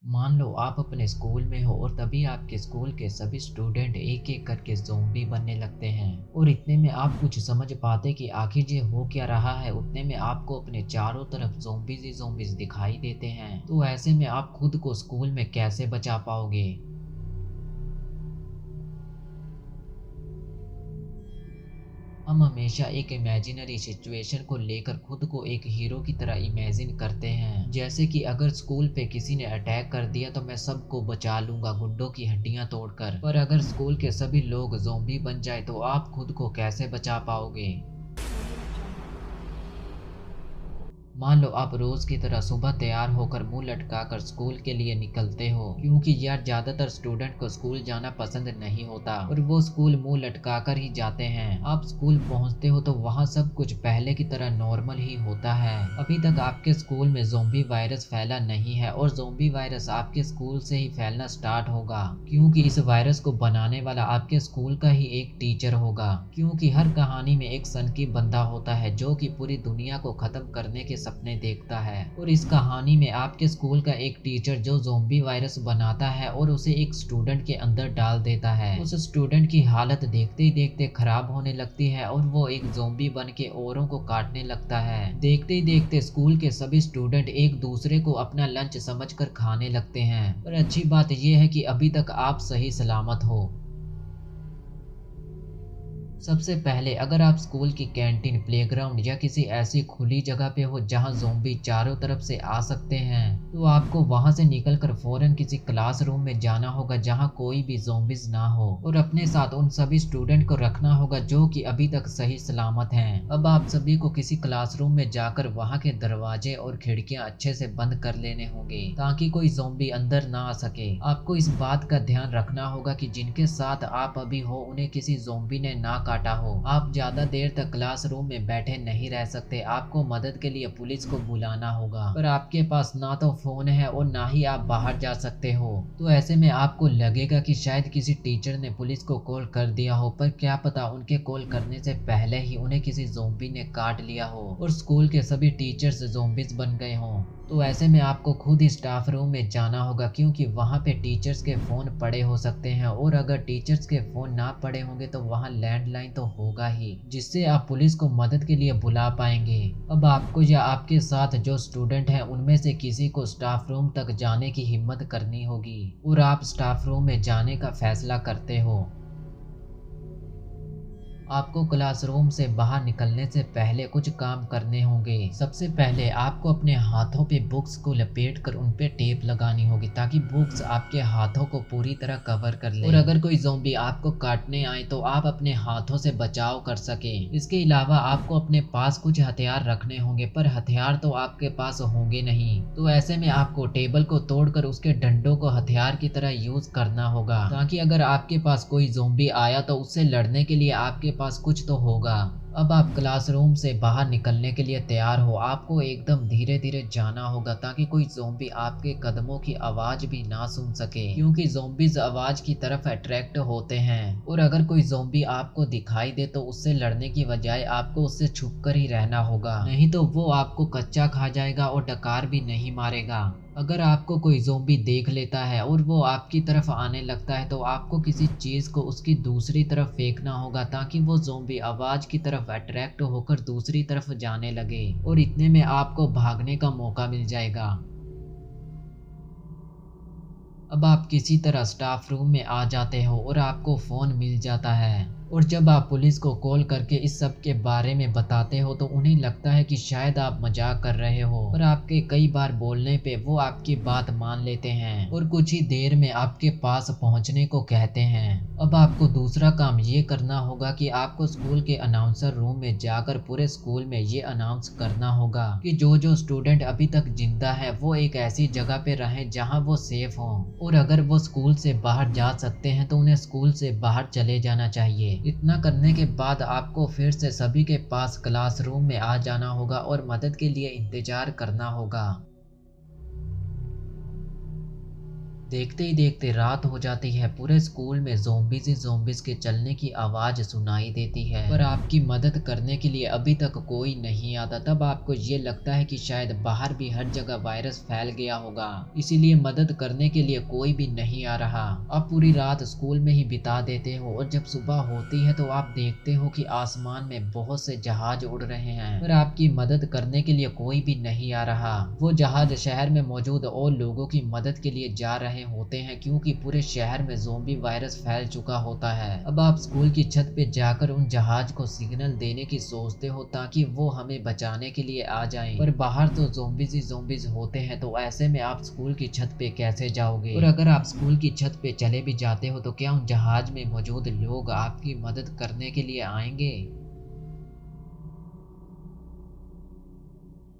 मान लो आप अपने स्कूल में हो और तभी आपके स्कूल के सभी स्टूडेंट एक एक करके ज़ॉम्बी बनने लगते हैं और इतने में आप कुछ समझ पाते कि आखिर ये हो क्या रहा है। उतने में आपको अपने चारों तरफ ज़ॉम्बीज़ ही ज़ॉम्बीज़ दिखाई देते हैं। तो ऐसे में आप खुद को स्कूल में कैसे बचा पाओगे? हम हमेशा एक इमेजिनरी सिचुएशन को लेकर खुद को एक हीरो की तरह इमेजिन करते हैं, जैसे कि अगर स्कूल पे किसी ने अटैक कर दिया तो मैं सबको बचा लूंगा गुंडों की हड्डियां तोड़कर। पर अगर स्कूल के सभी लोग ज़ॉम्बी बन जाए तो आप खुद को कैसे बचा पाओगे? मान लो आप रोज की तरह सुबह तैयार होकर मुंह लटकाकर स्कूल के लिए निकलते हो, क्योंकि यार ज्यादातर स्टूडेंट को स्कूल जाना पसंद नहीं होता और वो स्कूल मुंह लटकाकर ही जाते हैं। आप स्कूल पहुंचते हो तो वहां सब कुछ पहले की तरह नॉर्मल ही होता है। अभी तक आपके स्कूल में ज़ोंबी वायरस फैला नहीं है और ज़ोंबी वायरस आपके स्कूल से ही फैलना स्टार्ट होगा, क्योंकि इस वायरस को बनाने वाला आपके स्कूल का ही एक टीचर होगा। क्योंकि हर कहानी में एक सनकी बंदा होता है जो कि पूरी दुनिया को खत्म करने के सपने देखता है, और इस कहानी में आपके स्कूल का एक टीचर जो ज़ोंबी वायरस बनाता है और उसे एक स्टूडेंट के अंदर डाल देता है। उस स्टूडेंट की हालत देखते ही देखते खराब होने लगती है और वो एक ज़ोंबी बन के औरों को काटने लगता है। देखते ही देखते स्कूल के सभी स्टूडेंट एक दूसरे को अपना लंच समझकर खाने लगते हैं। पर अच्छी बात यह है कि अभी तक आप सही सलामत हो। सबसे पहले अगर आप स्कूल की कैंटीन, प्लेग्राउंड या किसी ऐसी खुली जगह पे हो जहां ज़ोंबी चारों तरफ से आ सकते हैं, तो आपको वहां से निकलकर फौरन किसी क्लासरूम में जाना होगा जहां कोई भी ज़ोंबीज ना हो, और अपने साथ उन सभी स्टूडेंट को रखना होगा जो कि अभी तक सही सलामत हैं। अब आप सभी को किसी क्लासरूम में जाकर वहां के दरवाजे और खिड़कियां अच्छे से बंद कर लेने होंगे ताकि कोई ज़ोंबी अंदर ना आ सके। आपको इस बात का ध्यान रखना होगा कि जिनके साथ आप अभी हो उन्हें किसी ज़ोंबी ने ना काटा हो। आप ज्यादा देर तक क्लासरूम में बैठे नहीं रह सकते, आपको मदद के लिए पुलिस को बुलाना होगा। पर आपके पास ना तो फोन है और ना ही आप बाहर जा सकते हो। तो ऐसे में आपको लगेगा कि शायद किसी टीचर ने पुलिस को कॉल कर दिया हो, पर क्या पता उनके कॉल करने से पहले ही उन्हें किसी ज़ोंबी ने काट लिया हो और स्कूल के सभी टीचर्स ज़ोंबीज बन गए हों। तो ऐसे में आपको खुद ही स्टाफ रूम में जाना होगा, क्योंकि वहां पे टीचर्स के फोन पड़े हो सकते हैं, और अगर टीचर्स के फोन ना पड़े होंगे तो वहां लैंडलाइन तो होगा ही, जिससे आप पुलिस को मदद के लिए बुला पाएंगे। अब आपको या आपके साथ जो स्टूडेंट हैं उनमें से किसी को स्टाफ रूम तक जाने की हिम्मत करनी होगी और आप स्टाफ रूम में जाने का फैसला करते हो। आपको क्लासरूम से बाहर निकलने से पहले कुछ काम करने होंगे। सबसे पहले आपको अपने हाथों पे बुक्स को लपेटकर उन पे टेप लगानी होगी ताकि बुक्स आपके हाथों को पूरी तरह कवर कर ले, और अगर कोई ज़ॉम्बी आपको काटने आए तो आप अपने हाथों से बचाव कर सके। इसके अलावा आपको अपने पास कुछ हथियार रखने होंगे, पर हथियार तो आपके पास होंगे नहीं। तो ऐसे में आपको टेबल को तोड़कर उसके डंडों को हथियार की तरह यूज करना होगा, ताकि अगर आपके पास कोई ज़ॉम्बी आया तो उससे लड़ने के लिए आपके पास कुछ तो होगा। अब आप क्लासरूम से बाहर निकलने के लिए तैयार हो। आपको एकदम धीरे धीरे जाना होगा ताकि कोई ज़ॉम्बी आपके कदमों की आवाज भी ना सुन सके, क्योंकि ज़ॉम्बीज आवाज की तरफ अट्रैक्ट होते हैं, और अगर कोई ज़ॉम्बी आपको दिखाई दे तो उससे लड़ने की बजाय आपको उससे छुप कर ही रहना होगा, नहीं तो वो आपको कच्चा खा जाएगा और डकार भी नहीं मारेगा। अगर आपको कोई ज़ॉम्बी देख लेता है और वो आपकी तरफ आने लगता है तो आपको किसी चीज़ को उसकी दूसरी तरफ फेंकना होगा ताकि वो ज़ॉम्बी आवाज़ की तरफ अट्रैक्ट होकर दूसरी तरफ जाने लगे, और इतने में आपको भागने का मौका मिल जाएगा। अब आप किसी तरह स्टाफ रूम में आ जाते हो और आपको फ़ोन मिल जाता है, और जब आप पुलिस को कॉल करके इस सब के बारे में बताते हो तो उन्हें लगता है कि शायद आप मजाक कर रहे हो, पर आपके कई बार बोलने पे वो आपकी बात मान लेते हैं और कुछ ही देर में आपके पास पहुंचने को कहते हैं। अब आपको दूसरा काम ये करना होगा कि आपको स्कूल के अनाउंसर रूम में जाकर पूरे स्कूल में ये अनाउंस करना होगा कि जो जो स्टूडेंट अभी तक जिंदा है वो एक ऐसी जगह पे रहें जहां वो सेफ हों, और अगर वो स्कूल से बाहर जा सकते हैं तो उन्हें स्कूल से बाहर चले जाना चाहिए। इतना करने के बाद आपको फिर से सभी के पास क्लासरूम में आ जाना होगा और मदद के लिए इंतजार करना होगा। देखते ही देखते रात हो जाती है। पूरे स्कूल में ज़ॉम्बीज़ ही ज़ॉम्बीज़ के चलने की आवाज़ सुनाई देती है, पर आपकी मदद करने के लिए अभी तक कोई नहीं आता। तब आपको ये लगता है कि शायद बाहर भी हर जगह वायरस फैल गया होगा, इसीलिए मदद करने के लिए कोई भी नहीं आ रहा। आप पूरी रात स्कूल में ही बिता देते हो और जब सुबह होती है तो आप देखते हो कि आसमान में बहुत से जहाज उड़ रहे हैं, पर आपकी मदद करने के लिए कोई भी नहीं आ रहा। वो जहाज शहर में मौजूद और लोगों की मदद के लिए जा रहे होते हैं, क्योंकि पूरे शहर में ज़ोंबी वायरस फैल चुका होता है। अब आप स्कूल की छत पे जाकर उन जहाज को सिग्नल देने की सोचते हो ताकि वो हमें बचाने के लिए आ जाएं, पर बाहर तो ज़ोंबीज़ ही ज़ोंबीज़ होते हैं, तो ऐसे में आप स्कूल की छत पे कैसे जाओगे? और अगर आप स्कूल की छत पे चले भी जाते हो तो क्या उन जहाज में मौजूद लोग आपकी मदद करने के लिए आएंगे?